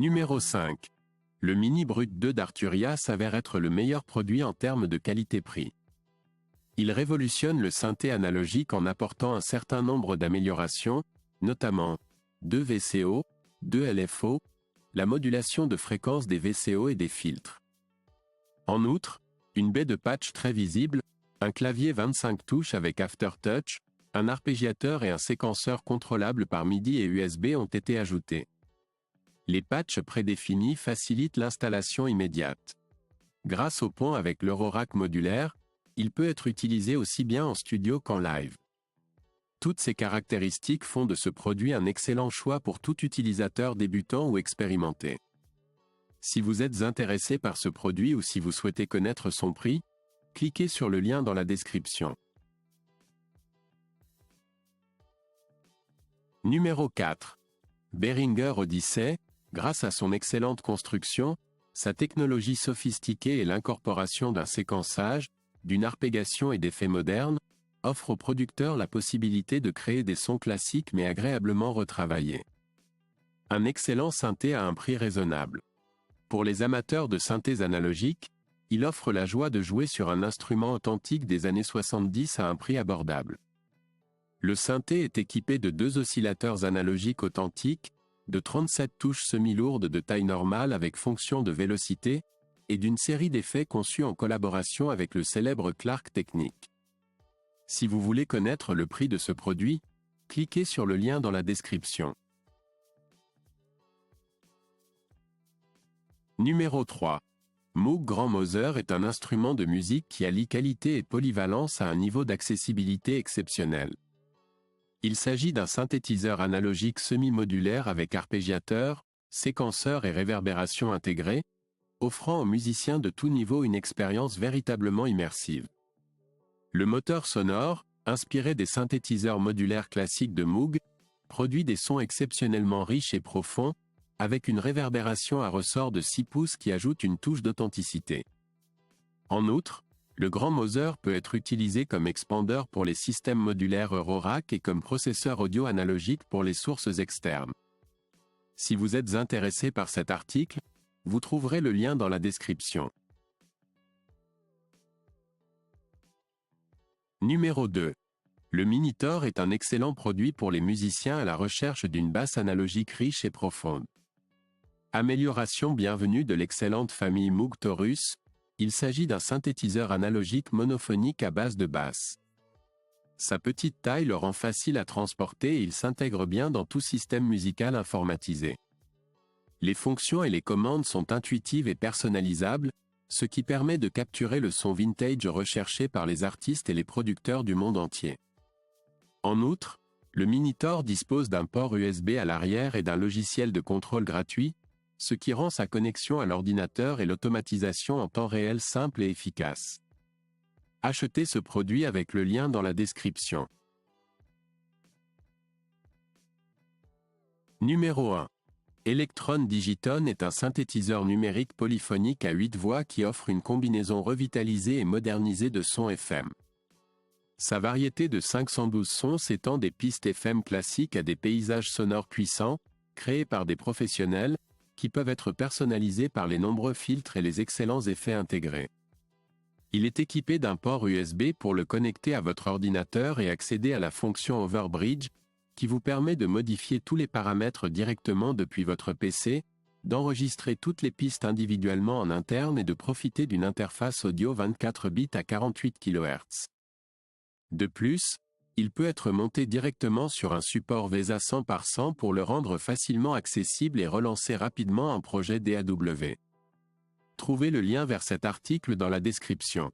Numéro 5. Le Mini Brut 2 d'Arturia s'avère être le meilleur produit en termes de qualité-prix. Il révolutionne le synthé analogique en apportant un certain nombre d'améliorations, notamment 2 VCO, 2 LFO, la modulation de fréquence des VCO et des filtres. En outre, une baie de patch très visible, un clavier 25 touches avec Aftertouch, un arpégiateur et un séquenceur contrôlable par MIDI et USB ont été ajoutés. Les patchs prédéfinis facilitent l'installation immédiate. Grâce au pont avec l'Eurorack modulaire, il peut être utilisé aussi bien en studio qu'en live. Toutes ces caractéristiques font de ce produit un excellent choix pour tout utilisateur débutant ou expérimenté. Si vous êtes intéressé par ce produit ou si vous souhaitez connaître son prix, cliquez sur le lien dans la description. Numéro 4. Behringer Odyssey, grâce à son excellente construction, sa technologie sophistiquée et l'incorporation d'un séquençage, d'une arpégation et d'effets modernes, offre aux producteurs la possibilité de créer des sons classiques mais agréablement retravaillés. Un excellent synthé à un prix raisonnable. Pour les amateurs de synthés analogiques, il offre la joie de jouer sur un instrument authentique des années 70 à un prix abordable. Le synthé est équipé de 2 oscillateurs analogiques authentiques, de 37 touches semi-lourdes de taille normale avec fonction de vélocité, et d'une série d'effets conçus en collaboration avec le célèbre Clark Technic. Si vous voulez connaître le prix de ce produit, cliquez sur le lien dans la description. Numéro 3. Moog Grand Mother est un instrument de musique qui allie qualité et polyvalence à un niveau d'accessibilité exceptionnel. Il s'agit d'un synthétiseur analogique semi-modulaire avec arpégiateur, séquenceur et réverbération intégrés, offrant aux musiciens de tout niveau une expérience véritablement immersive. Le moteur sonore, inspiré des synthétiseurs modulaires classiques de Moog, produit des sons exceptionnellement riches et profonds, avec une réverbération à ressort de 6 pouces qui ajoute une touche d'authenticité. En outre, le Grand Mother peut être utilisé comme expander pour les systèmes modulaires Eurorack et comme processeur audio analogique pour les sources externes. Si vous êtes intéressé par cet article, vous trouverez le lien dans la description. Numéro 2. Le Minitor est un excellent produit pour les musiciens à la recherche d'une basse analogique riche et profonde. Amélioration bienvenue de l'excellente famille Moog Taurus, il s'agit d'un synthétiseur analogique monophonique à base de basse. Sa petite taille le rend facile à transporter et il s'intègre bien dans tout système musical informatisé. Les fonctions et les commandes sont intuitives et personnalisables, ce qui permet de capturer le son vintage recherché par les artistes et les producteurs du monde entier. En outre, le Minitor dispose d'un port USB à l'arrière et d'un logiciel de contrôle gratuit, ce qui rend sa connexion à l'ordinateur et l'automatisation en temps réel simple et efficace. Achetez ce produit avec le lien dans la description. Numéro 1. Electron Digiton est un synthétiseur numérique polyphonique à 8 voix qui offre une combinaison revitalisée et modernisée de sons FM. Sa variété de 512 sons s'étend des pistes FM classiques à des paysages sonores puissants, créés par des professionnels, qui peuvent être personnalisés par les nombreux filtres et les excellents effets intégrés. Il est équipé d'un port USB pour le connecter à votre ordinateur et accéder à la fonction Overbridge, qui vous permet de modifier tous les paramètres directement depuis votre PC, d'enregistrer toutes les pistes individuellement en interne et de profiter d'une interface audio 24 bits à 48 kHz. De plus, il peut être monté directement sur un support VESA 100x100 pour le rendre facilement accessible et relancer rapidement un projet DAW. Trouvez le lien vers cet article dans la description.